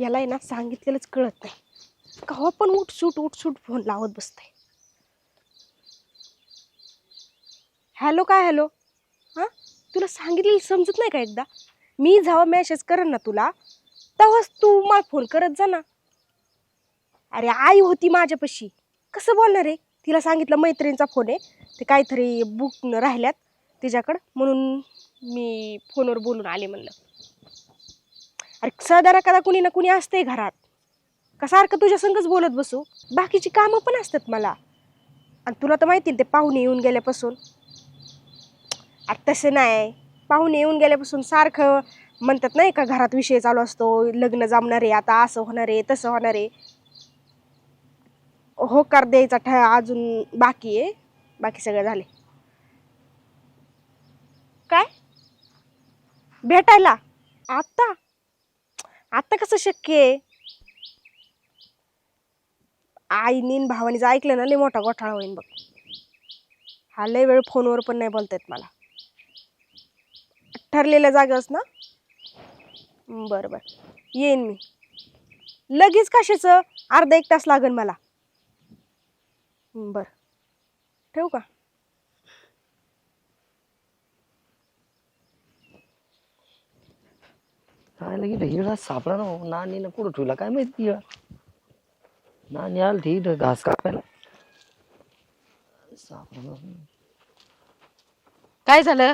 याला आहे ना सांगितलेलंच कळत नाही. कवा पण उठसूट फोन लावत बसते. हॅलो काय हॅलो, हां तुला सांगितलेलं समजत नाही का? एकदा मी जेव्हा मेसेज करेन ना तुला तेव्हाच तू मला फोन करत जा ना. अरे आई होती माझ्यापाशी, कसं बोलणार आहे? तिला सांगितलं मैत्रिणीचा फोन आहे, ते काहीतरी बुक राहिल्यात तिच्याकडं, म्हणून मी फोनवर बोलून आले म्हणलं. अरे सदारा कदा कुणी ना कुणी असते घरात, का सारखं तुझ्या संगच बोलत बसू? बाकीची कामं पण असतात मला. आणि तुला तर माहिती ते पाहुणे येऊन गेल्यापासून. आता तसं नाही, पाहुणे येऊन गेल्यापासून सारखं म्हणतात नाही का, घरात विषय चालू असतो, लग्न जमणार आहे आता, असं होणार आहे तसं होणार आहे. होकार द्यायचा अजून बाकी आहे, बाकी सगळं झाले. काय भेटायला? आता आता कसं शक्य आहे? आईनी भावानीच ऐकलं ना लय मोठा घोटाळा होईन बघ. हा लय वेळ फोनवर पण नाही बोलता येत मला. ठरलेल्या जागेच ना? बरं बरं येईन मी. लगेच कशाचं? अर्धा एक तास लागेल मला. बरं ठेवू का? काय लगे हिळा सापडा ना नानीनं कुठं ठेवला काय माहिती. हिळा नानी आल ठीक घास कापायला सापडा. काय झालं?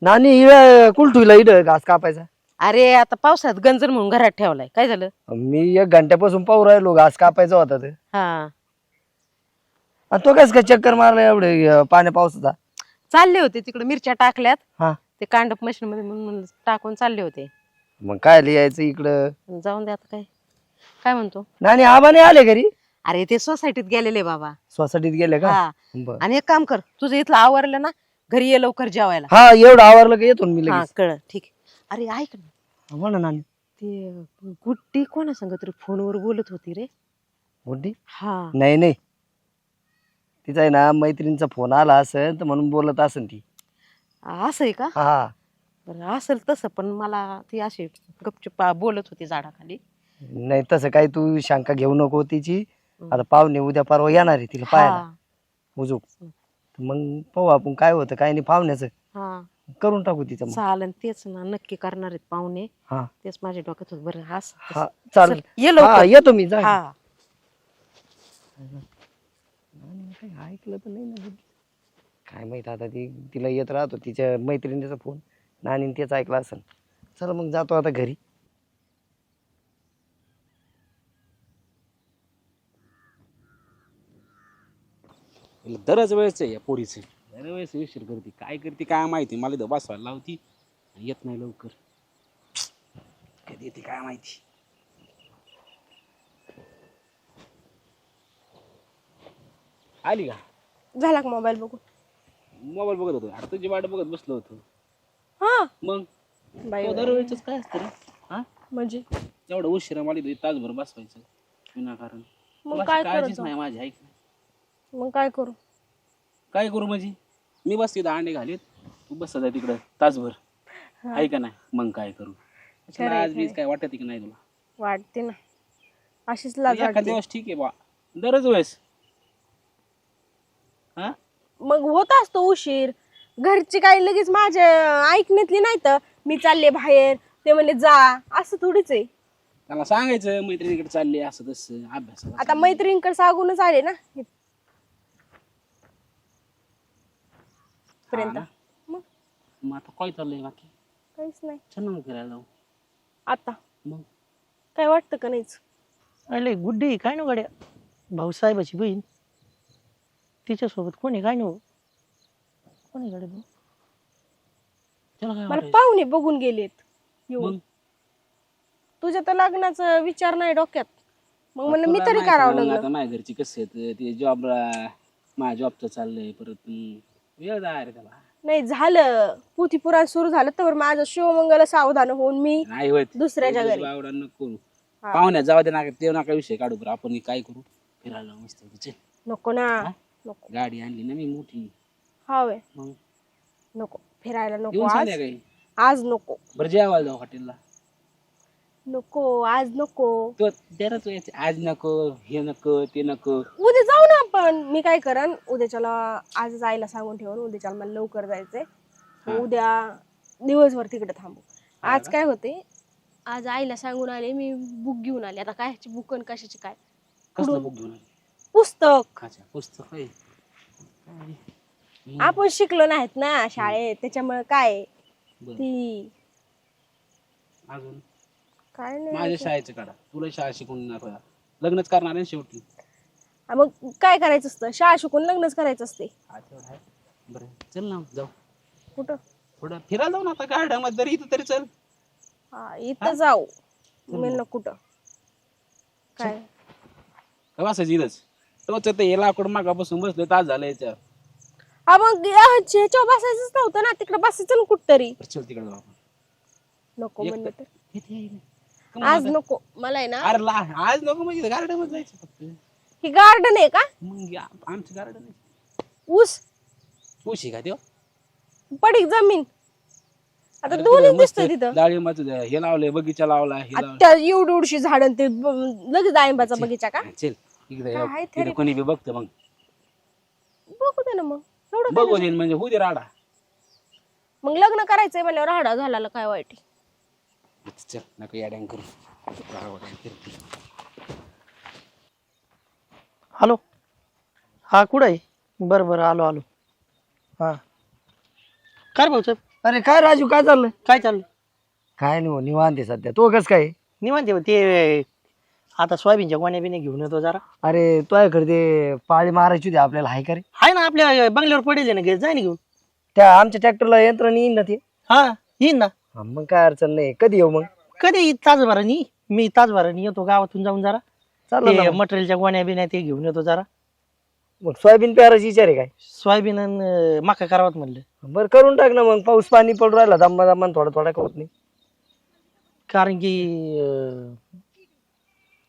नानी हिळा कुठं ठेवला इथं घास कापायचा? अरे आता पावसात गंजर म्हणून घरात ठेवलाय. काय झालं? मी 1 घंट्यापासून पाहू राहिलो घास कापायचा होता ते. हा आणि तो कस काय चक्कर मारला एवढे पाण्या पावसाचा? चालले होते तिकडे, मिरच्या टाकल्यात हा ते कांडप मशीन मध्ये, म्हणून टाकून चालले होते. मग काय लिहायचं इकडं? जाऊन दे आता. काय काय म्हणतो? नानी आबा नाही आले घरी? अरे ते सोसायटीत गेलेले बाबा. सोसायटीत गेले का? हा बर. आणि एक काम कर, तुझं इथलं आवरलं ना, घरी ये लवकर जेवायला. हा एवढं आवरलं का येतो ना मी हा लगेच. कळ ठीक आहे. अरे ऐक ना, म्हणा नानी. ते गुड्डी कोणा सांग तरी फोनवर बोलत होती रे. गुड्डी? हा नाही नाही, तिचा आहे ना मैत्रिणीचा फोन आला असेल तर म्हणून बोलत असेल ती. असं आहे का? हा बरं असेल तसं, पण मला ती अशी गपचूप बोलत होती झाडाखाली. नाही तसं काही तू शंका घेऊ नको तिची. आता पाहुणे उद्या परवा येणार आहे तिला पाहायला उजूक. मग पाहू आपण काय होतं काय नाही पाहुण्याचं. हा करून टाकू तिचं मग. चालन, तेच ना नक्की करणार आहेत पाहुणे. हा तेच माझ्या डोक्यात होत. बरं हास हा चालेल. ये लवकर. हा येतो मी. जा. हा काही ऐकलं तर नाही ना. काय माहित आता तिला येत राहतो तिच्या मैत्रिणीचा फोन, नानी तेच ऐकलं असेल. चला मग जातो आता घरी. दरच वेळेच आहे या पोरीचं, दरवेळेस उशीर करते. काय करते काय माहिती, मला इथं बसवायला लावती आणि येत नाही लवकर. कधी येते काय माहिती. आली का? झाला का मोबाईल बघून? मोबाईल बघत होतो. अरे तुझी वाट बघत बसलो होतो. हा मग बाई बाई. दरवेळेच काय असतं रे? हा म्हणजे एवढं उशिरा मला इथं तासभर बसवायचं विनाकारण. मग तुला काय काळजीच करायचं? नाही माझी. ऐक ना, मग काय करू? काय करू म्हणजे मी बस तिथं अंडे घालीत, तू बस जाय तिकडं तासभर. ऐका नाही, मग काय करू? खरंय, आज बीज खरंय. काय वाटत की नाही तुला? वाटते ना, अशीच लाज एखाद्या वाटते. दिवस ठीक आहे बा, दरच वेळेस. हा मग होत असतो उशीर. घरची काही लगेच माझ्या ऐकण्यातली नाही तर मी चालले बाहेर, ते म्हणले जा, असं थोडीच आहे. त्याला सांगायचं मैत्रिणीकडे चालले असं तसं अभ्यास. आता मैत्रिणीकडे सांगूनच आले ना पर्यंत. मग आता काय चाललंय बाकी? काहीच नाही. छान मग फिरायला जाऊ. आता मग काय वाटतं का नाहीच? अरे गुड्डी काय नो गड्या, भाऊसाहेबाची बहीण, तिच्यासोबत कोणी काय नो कोणी गड्या भाऊ? त्याला काय मला वाटायचं? पाहुणे बघून गेलेत येऊन. मग तुझ्या तर लग्नाचा विचार नाही डोक्यात, मग म्हणलं मी तुला तरी माहिती करावं ना, मग लग्न. आता माझ्या घरची कसं आहेत ते जॉब, माझ्या जॉबचं चाललंय परत. वेळ जाय रे त्याला. नाही झालं पुथी पुराण सुरू झालं तर माझं शिवमंगल सावधान होऊन मी नाही होत दुसऱ्याच्या घरी. आवडा नको करू. पाहुण्यात जाऊ दे ना, ते नका विषय काढू. बरं आपण काय करू, फिरायला जाऊ मस्त. चल, नको ना. नको. गाडी आणली ना मी मोठी. हवे मग नको फिरायला नको येऊन आज. संध्याकाळी. आज नको. बरं जेवायला जाऊ हॉटेलला. नको आज नको. तो दरच वेळेस आज नको, हे नको, ते नको. उद्या जाऊ ना आपण. मी काय करन उद्याच्याला आजच आईला सांगून ठेवून उद्याच्याला मला लवकर जायचंय. हा. उद्या दिवसभर तिकडे थांबू. आज का? काय होते, आज आईला सांगून आले मी बुक घेऊन आले. आता काय बुक आणि कशाची काय कसलं बुक घेऊन आली? पुस्तक. अच्छा पुस्तक आहे. आपण शिकलो नाहीत ना शाळेत त्याच्यामुळे काय बरं. ती अजून काय माझ्या नाही. शाळेचं काढा, तुला शाळा शिकून लग्नच करणार आहे शेवटी. मग काय करायचं असतं, शाळा शिकून लग्नच करायचं असते. हा, तेवढं आहे. बरं चल ना जाऊ कुठं? थोडं फिरायला जाऊ ना आता गार्डन मध्ये, तरी इथं तरी चल. हा इथं जाऊ. मी कुठं काय का बसायचं इथंच? तोच आता हे लाकूड मागापासून बसलं, तास झालं याच्यावर. हा मग ह्याच्यावर बसायचंच नव्हतं ना, तिकडे बसायचं ना कुठतरी. बरं, चल तिकडे जाऊ आपण. नको म्हणलं तर इथे ये ना. आज नको. मला आहे ना अरे आज नको म्हणजे गार्डन मध्ये जायचं फक्त. ही गार्डन आहे का? मग आमचं गार्डन आहे. ऊस उशी का तेव्हा पडीक जमीन. आता दोन्ही दिसतंय तिथं. डाळिंबाचं हे लावलंय, बघिचा लावला, हे लावलंय. आता एवढी एवढीशी झाडं ते लगेच डाळिंबाचा बगीचा का? चल इकडे काय इकडे तरी- कोणी बी बघतं मग. बघू दे ना मग. एवढं काय बघू दे म्हणजे होऊ दे राडा. मग लग्न करायचंय म्हणल्यावर राहडा झाला काय वाईट आहे? चल नको या डॅम करू. हॅलो, हा कुठं आहे? बरं बरं आलो आलो. हां काय रे भाऊसाहेब, अरे काय राजू, काय चाललंय? काय चाललं? काय नाही हो, निवांत आहे सध्या. तो कस काय? निवांत आहे. ते आता सोयाबीनच्या गोण्या बिण्या घेऊन येतो जरा. अरे तुझ्याकडे ते पाळी मारायची होती आपल्याला, हाय का रे? आहे ना आपल्या बंगल्यावर पडेल ना, घे जाय ना घेऊन. त्या आमच्या ट्रॅक्टरला यंत्रणा येईन ना ते? हा येईन ना. हा, मग काय अडचण नाही. कधी येऊ मग? कधी तासभरानी मी तासभरानी येतो गावातून जाऊन जरा. चालेल ना ते मग. मटेरियलच्या गोण्या बिण्या ते घेऊन येतो जरा. मग सोयाबीन पेरायची विचार आहे काय? सोयाबीन आणि मका करावात म्हणलं. बरं करून टाक ना मग. पाऊस पाणी पडून राहिला दम्मा दम्मा, थोडा थोडा होत नाही. कारण की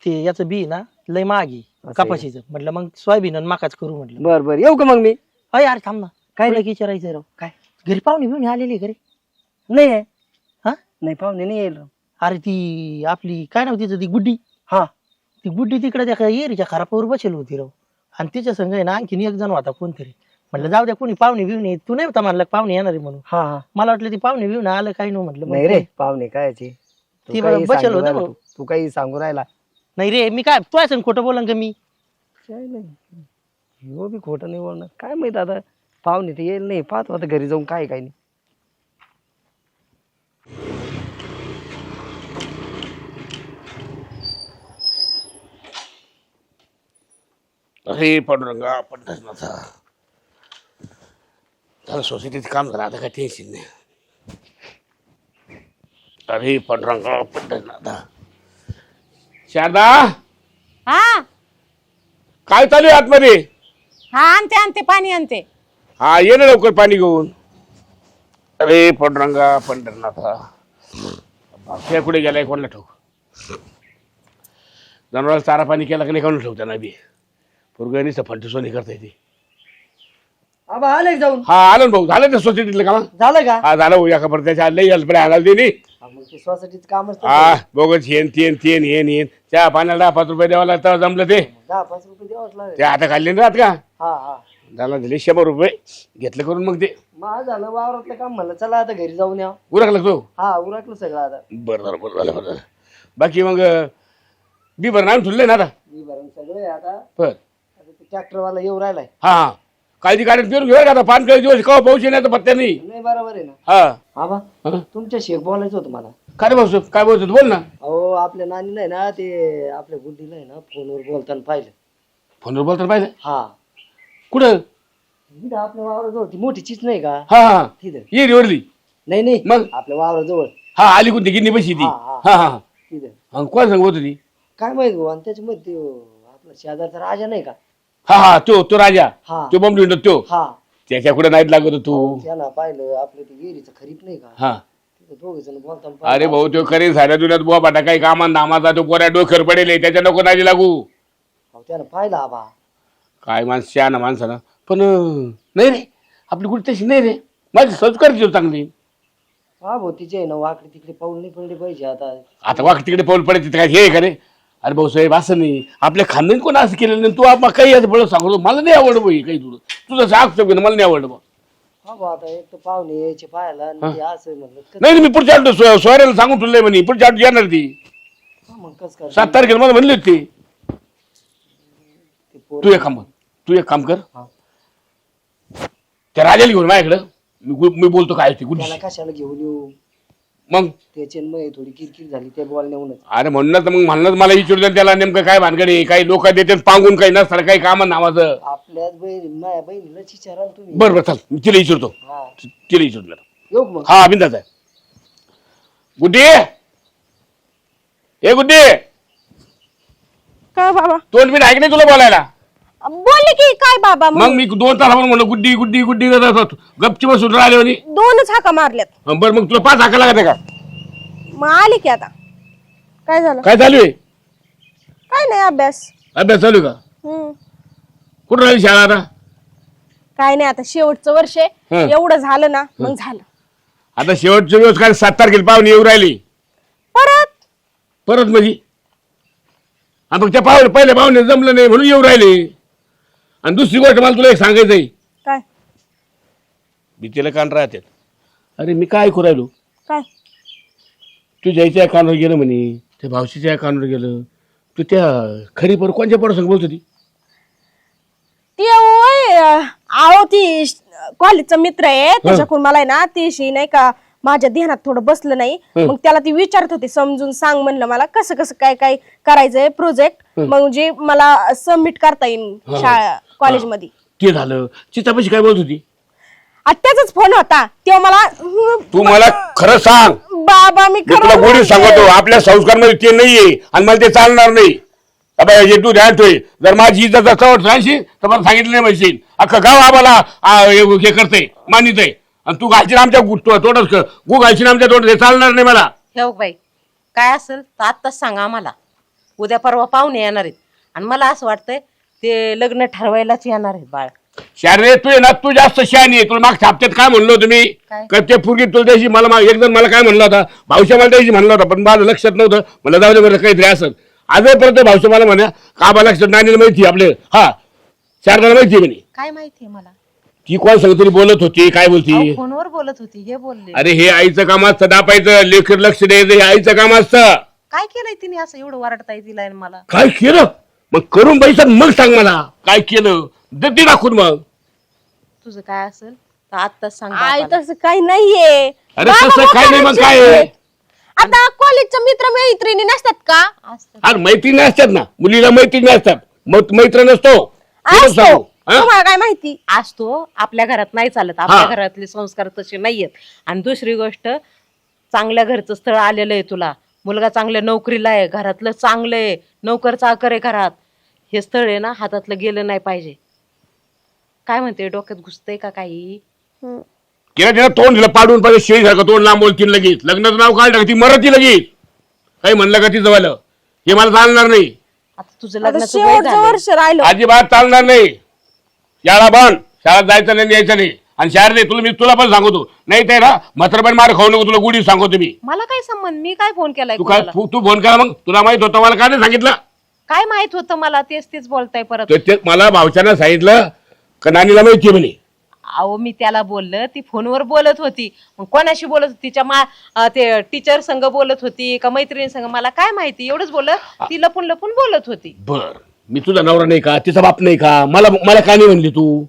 ते याचं बी ना लय महागी आहे. कपाशीचं. म्हटलं मग सोयाबीन आणि मकाच करू म्हटलं. बर बर येऊ का मग मी? अय अरे थांब ना, काय काय रे? विचारायचं राव. काय? घरी पाहुणे बिवणे आलेली घरी? नाही आहे. हा नाही पाहुणे नाही येईल. अरे ती आपली काय नाव तिचं, ती गुड्डी. हा ती गुड्डी तिकडे त्या एरीच्या खरापावर बसेल होती राव. आणि तिच्या संग आहे ना आणखीन एक जण होता कोणतरी. म्हटलं जाऊ द्या, कोणी पाहुणे बिवणे. तू नाही होता म्हणलं पाहुणे येणार आहे म्हणून. हा हा. मला वाटलं ती पाहुणे बिवणे आलं काही नाही म्हटलं. नाही रे पाहुणे कायचे. तू ती काही बसेल सांगू होतं राहिला भाऊ. तू. तू काही सांगू राहिला. नाही रे, मी काय तू असं खोटं बोलन का मी? काय नाही, हो बी खोटं नाही बोलणार. काय माहित आता, पाहुणे तर येईल नाही. पाहतो आता घरी जाऊन काय काय नाही. अरे पांडुरंगा पंढरनाथा, झालं सोसायटीचं काम झालं, आता काय टेन्शन नाही. अरे पांडुरंगा पंढरनाथा. शारदा, हा काय चालू आहे आतमध्ये? हा आणते आणते पाणी आणते. हा ये ना लवकर पाणी घेऊन. अरे पांडुरंगा पंढरनाथा, बापशा कुठे गेलाय कोणाला ठाऊक. जनावराला चारा पाणी केला की नाही कोणाला ठाऊक. त्यांना बी पोरगणी फंटी सोनी करता येते. आबा आले जाऊन. हा आलं ना भाऊ, झालं ना सोसायटीतलं काम? झालं का? हा झालं भाऊ, एका परत्याच्या लई हलपडे आणायला देणे. मग ते सोसायटीचं कामच तसं. हा बोगस येन येन चहा पाण्याला 5 रुपये द्यावा लागतं, जमलं ते. 10-5 रुपये द्यावंच लागेल. ते आता खाल्ले ना राहत का? हा हा. झाला दिले 100 रुपये घेतलं करून. मग ते मग झालं वावरातलं काम. म्हणलं चला आता घरी जाऊन या. उरकलं तो. हा उरकलं सगळं आता. बरं झालं बरं झालं बरं झालं. बाकी मग बी बरं नाही ठुललंय ना आता. मी भरून सगळं आहे आता. बर आता ते ट्रॅक्टरवाला येऊ राहिलाय. हा हा, काळजी गाड्यात पेरून घेऊया का आता? 5 दिवस कवा पाऊस येण्याचा पत्त्या नाही. नाही बरोबर आहे ना. हा आबा हा. तुमच्याशी एक बोलायचं होतं मला. काय रे भाऊ, काय बोलतो बोल ना. अहो आपल्या नानीला आहे ना, ते आपल्या गुड्डीला आहे ना फोनवर बोलताना पाहिलं. फोनवर बोलताना पाहिजे हा कुठं? इथं आपल्या वावराजवळ ती मोठी चीज नाही का हा हा, तिथं? ये रिवरली. नाही नाही मग? आपल्या वावराजवळ हा आली कोणती गिन्नी बशी ती. हा, हा हा. तिथं. कोण सांगत होती? काय माहित भाऊ. आणि त्याच्यामध्ये ते आपला शेजारचा राजा नाही का? हा हा, तो राजा, हा तो बॉम्ब विंडो तो. हा. त्याच्या कुठे नाहीत लागत होतो तू. त्याला पाहिलं आपलं ते विहिरीचं खरीप नाही का? हा तिथं दोघ जण बोलताना अरे पाहिलं. भाऊ, तो खरी साऱ्या दुनियात बुवा बाटा काही कामा नामाचा तो पोऱ्या डोकर पडेल, त्याच्या नको नाजी लागू. अहो, त्यानं पाहिलं आबा. काय माणसं शहाणा माणसानं. पण नाही रे, आपली कुठे तशी नाही रे. माझी संस्कार चांगली. हा भाऊ तिचे आहे ना वाकडे तिकडे पाऊल नाही पडले पाहिजे आता. आता वाक तिकडे पाऊल पडे तिथे काय हे आहे का रे? अरे भाऊसाहेब असं नाही, आपल्या खानदानी कोण असं केलेलं नाही. तू आपण काही असं बळ सांगतो मला नाही आवडलं भाई काही तुझं सांगतो मला नाही आवडलं बा. हा भाऊ आता एक तर पाहुणे यायचे पाहायला आणि ते असं म्हणलं नाही मी पुढच्या आठवड्यात सोयऱ्याला सांगून ठेवलंय म्हणे पुढच्या आठवड्यात येणार ती. मग कस कर 7 तारखेला मला म्हणली होती ती. ते पोर तू एक काम कर, त्या राजाला घेऊन माझ्याकडं मी बोलतो काय ते गुड. त्याला कशाला घेऊन येऊ, मग त्याची मग थोडी किरकिर झाली त्या बोलण्याहूनच. अरे म्हणूनच मग म्हणलं मला विचारू त्याला नेमकं काय भानगडी, काही लोक देतात पांगून काही नसतं काही काम नावाचं. आपल्याच बहीण माझ्या बहिणीलाच विचारा तुम्ही. बरं चल मी तिला विचारतो, हा तिला विचारतो. येऊ का मग. हा बिंदाच आहे. गुड्डी ए गुड्डी, काय बाबा? तोंड मी ऐक नाही तुला बोलायला. बोलले की काय बाबा? मग मी 2 तासावर म्हणलं गुड्डी गुड्डी गुड्डी गपची बसून राहिले म्हणे. 2च हाका मारल्यात. बरं मग तुला 5 हाका लागत का? मग आले की आता. काय झालं? काय चालू आहे? काय नाही, अभ्यास. अभ्यास चालू आहे का? कुठं राहिली शाळा आता? काय नाही, आता शेवटचं वर्ष आहे. हं. एवढं झालं ना मग झालं. आता शेवटचे दिवस काय 7 तारखेला पाहुणे येऊ राहिली परत म्हणजे. आणि मग त्या पहिले पाहुणे जमलं नाही म्हणून येऊ राहिले. आणि दुसरी गोष्ट मला तुला एक सांगायचंय. काय? भीतीला कान राहतात. अरे मी काय ऐकू राहिलो, काय? तू जायच्या कानावर गेलं म्हणे, त्या भावशीच्या कानावर गेलं. तू त्या खरी पर कोणत्या पडसंग बोलत होती? ती आहो ती कॉलेजचा मित्र आहे, त्याच्याकडून मला आहे ना ती नाही का माझ्या ध्यानात थोडं बसलं नाही. मग त्याला ती विचारत होती, समजून सांग म्हणलं मला कसं कसं काय काय करायचंय प्रोजेक्ट, म्हणजे मला सबमिट करता येईल शाळा कॉलेजमध्ये. ते झालं. चितापाशी काय बोलत होती? त्याचाच फोन होता तेव्हा मला. तू मला खरं सांग बाबा मी मी तुला गोडी सांगतो, आपल्या संस्कारमध्ये ते नाहीये आणि मला ते चालणार नाही. हे तू ध्यान ठेव, जर माझी इज्जत चवट राहशील तर मला सांगितलं नाही म्हणशील. अख्खं गाव आम्हाला हे करते मानित आहे आणि तू घालशील आमच्या तोडच गु घालशील आमच्या तोड. हे चालणार नाही मला. ठेव बाई, काय असेल तर आत्ताच सांगा आम्हाला. उद्या परवा पाहुणे येणार आहेत आणि मला असं वाटतंय ते लग्न ठरवायलाच येणार आहेत बाळ. शारे तू आहे ना, तू जास्त शहाणी आहे. तुला मागच्या हप्त्यात काय म्हणलो तुम्ही काय? ते पूर्वी तुला त्याशी मला एक जण मला काय म्हणलं होता, भाऊशा मला त्याशी म्हणलं होता पण माझं लक्षात नव्हतं. मला जाऊ दे बरं काहीतरी असं. आजपर्यंत भाऊशा मला म्हणा का बा लक्षात नानीला माहिती आपले हा शारदाला माहिती म्हणे. काय माहितीये मला? ती कोण सांग तरी बोलत होती काय बोलती? फोनवर बोलत होती हे बोलले. अरे हे आईचं काम असतं, दापायचं लेकर लक्ष द्यायचं, हे आईचं काम असतं. काय केलंय तिने असं एवढं वरडताय तिला आणि मला? काय केलं मग करून पैसा मग सांग मला काय केलं ते दाखवून. मग तुझं काय असेल तर आत्ताच सांग आई बापाला. तसं काही नाहीये. अरे तसं काय नाही मग काय आहे? आता कॉलेजच्या मित्र मैत्रिणी नसतात का? असतं. अरे मैत्रिणी असतात ना, मुलीला मैत्रिणी असतात, मैत्र नसतो. असतो. सांगू, हा? तुम्हाला काय माहिती? असतो. आपल्या घरात नाही चालत, आपल्या घरातले संस्कार तसे नाहीयेत. आणि दुसरी गोष्ट, चांगल्या घरचं स्थळ आलेलं आहे तुला, मुलगा चांगल्या नोकरीला आहे, घरातलं चांगलं आहे, नोकर चाकर आहे घरात. हे स्थळ आहे ना हातातलं गेलं नाही पाहिजे. काय म्हणते, डोक्यात घुसतंय का काही? तिला तिला तोंड दिलं पाडून पाहिजे शेळीसारखं तोंड लांब बोलतील लगेच. लग्नाचं नाव काढलं का ती मरती लगेच. काही म्हणलं का तिचं वालं हे मला चालणार नाही. आता तुझं आता लग्नाचं वय शेवटचं झालंय. वर्ष राहिलं. अजिबात चालणार नाही. शाळा बंद, शाळेत जायचं नाही यायचं नाही. आणि शाळेत नाही तुला मी तुला पण सांगतो नाही ते ना म्हातारपण मार खाऊ नको, तुला गुढी सांगतो मी. मला काय संबंध? मी काय फोन केलाय तू काय कोणाला? तू फोन करा मग, तुला माहित होतं मला काय नाही सांगितलं? काय माहित होतं मला? तेच तेच बोलताय परत. ते मला भावच्यानं सांगितलं का नानीला माहिती म्हणे. अहो मी त्याला बोललं, ती फोनवर बोलत होती. मग कोणाशी बोलत होती? तिच्या ते टीचर संग बोलत होती का मैत्रिणी संग? मला काय माहिती. एवढंच बोलत, ती लपून लपून बोलत होती. बर मी तुझा नवरा नाही का, तिचा बाप नाही का? मला काय नाही म्हणली तू?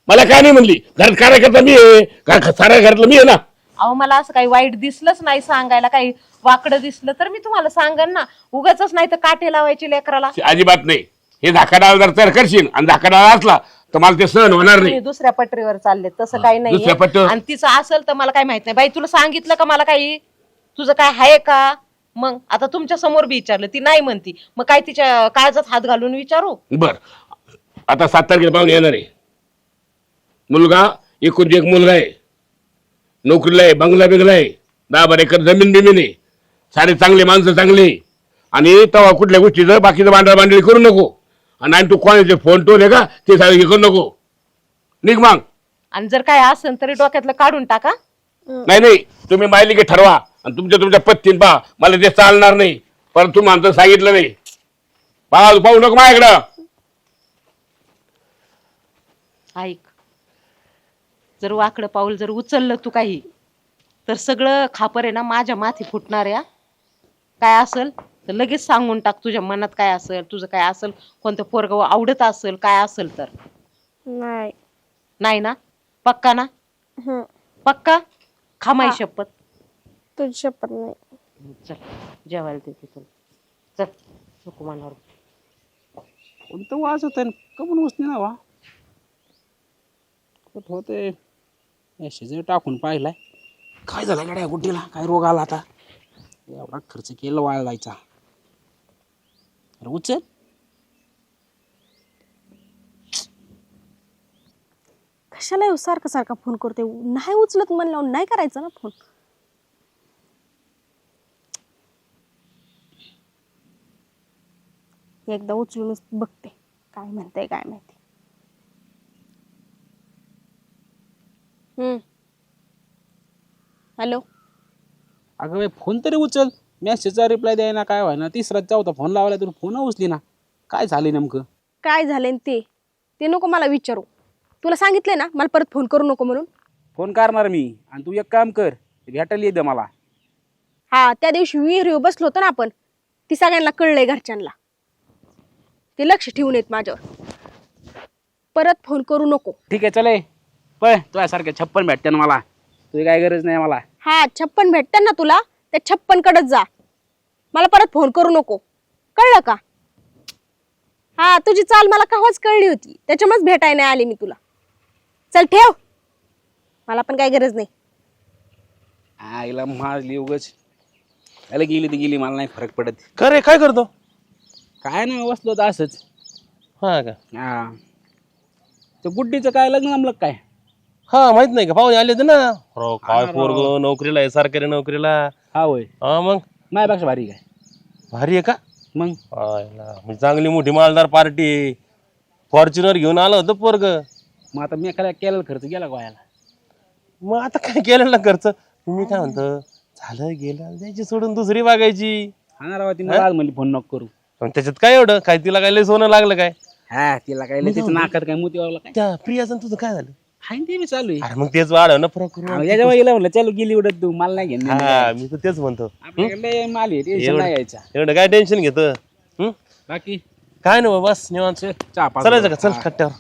मला काय नाही म्हणली? घरात कार्यकर्ता मी आहे, साऱ्या घरातलं मी आहे ना. अहो मला असं काही वाईट दिसलंच नाही सांगायला. काही वाकडं दिसलं तर मी तुम्हाला सांगन ना. उगाच नाही तर काटे लावायचे लेकराला. अजिबात नाही. हे झाकाडाळ जर तर करशील आणि झाकाडाळ असला तर मला ते सहन होणार नाही. तुम्ही दुसऱ्या पटरीवर चालले, तसं काही नाही. दुसऱ्या पटरीवर? आणि तिचं असेल तर मला काय माहित नाही. बाई तुला सांगितलं का मला काही? तुझं काय आहे का? मग आता तुमच्या समोर बी विचारलं, ती नाही म्हणती. मग काय तिच्या काळजात हात घालून विचारू? बर आता 7 तारखेला पाहुणे येणार आहे. मुलगा एकूण एक मुलगा आहे, नोकरीला आहे, बंगला बिंगला आहे, 10-12 एकर जमीन बिमीन आहे, सारे चांगले माणसं चांगले. आणि तेव्हा कुठल्या गोष्टीचं बाकीचं भांडवली करू नको. आणि तू कोणाचे फोन टोन आहे का ते सारे हे करू नको. निघ मग. आणि जर काय असेल तरी डोक्यातलं काढून टाका. नाही नाही, तुम्ही मायली की ठरवा आणि तुमच्या पत्तीन पहा, मला ते चालणार नाही. परंतु माणसं सांगितलं नाही. पाहू नको माझ्याकडं. ऐक, जर वाकडं पाऊल जर उचललं तू काही, तर सगळं खापर आहे ना माझ्या माथी फुटणार आहे. काय असेल तर लगेच सांगून टाक, तुझ्या मनात काय असेल, तुझं काय असेल, कोणतं पोरग आवडत असेल, काय असेल तर. नाही. नाही ना? पक्का ना? हं. पक्का? खामाई हा. शपथ. तुझी शपथ नाही. चल जेवायला देते तुला. चल नको मनावर. कोणतं वाज होत कमून उचली ना वा होते. शेजारी टाकून पाहिलाय. काय झालं गाड्या गुड्डीला? काय रोग आला आता? एवढा खर्च केला वाया जायचा. अरे उचल. कशाला येऊ सारखा सारखा फोन करते? नाही उचलत म्हणल्यावर नाही करायचं ना फोन. एकदा उचलूनच बघते काय म्हणते काय माहिती. हॅलो. अगं बाई फोन तरी उचल. मेसेजचा रिप्लाय द्यायना काय व्हायना. तिसरा चौथा फोन लावला तरी फोन उचली ना. काय झाले नेमकं? काय झालंय न ते नको मला विचारू. तुला सांगितलंय ना मला परत फोन करू नको म्हणून. फोन करणार मी. आणि तू एक काम कर, भेटायला ये मला. हा त्या दिवशी विहिरीवर बसलो होतो ना आपण, ती सगळ्यांना कळलंय घरच्यांना. ते लक्ष ठेवून येत माझ्यावर. परत फोन करू नको. ठीक आहे चले पळ. तुझ्यासारख्या 56 भेटते ना मला. तुझी काय गरज नाही मला. हा 56 भेटतात ना तुला, त्या 56 कडच जा. मला परत फोन करू नको, कळलं का? हा तुझी चाल मला केव्हाच कळली होती, त्याच्यामुळेच भेटायला नाही आले मी तुला. चल ठेव, मला पण काय गरज नाही. आईला मारली उगच. त्याला गेली ती गेली, मला नाही फरक पडत. खरे काय करतो? काय नाही बसलो होतो असंच. हा का? हा ते गुड्डीचं काय लग्न जमलं काय? हा माहित नाही का? पाहुणे आले होते ना. काय हा, पोरग नोकरीला आहे, सरकारी नोकरीला. हा होय. हा मग माझ्यापेक्षा भारी काय? भारी आहे का? मग म्हणजे चांगली मोठी मालदार पार्टी. फॉर्च्युनर घेऊन आलं होतं पोरग. मग आता मी काय केलेला खर्च गेला गोव्याला. मग आता काय केलं ना खर्च? मी काय म्हणतो, झालं गेलं द्यायची सोडून दुसरी बघायची. हा राव, ती मला आज म्हणली फोन नको करू. पण त्याच्यात काय एवढं काय, तिला काय लय सोनं लागलं काय? हा तिला काय तिचं नाकात काय मोती वागला काय? त्या प्रियाचं तुझं काय झालं? हाय ना ते मी चालू आहे. अरे मग तेच वाढव ना फरक करून. याच्या गेला म्हणलं चल गेली उडत तू, मला नाही घेणं. हा मी तर तेच म्हणतो. आपल्याकडे माल आहे, टेन्शन नाही घ्यायचा. एवढं काय टेन्शन घेत? बाकी काय नाही बस निवांत. चहा पाच चालायचं का? चल कट्ट्यावर.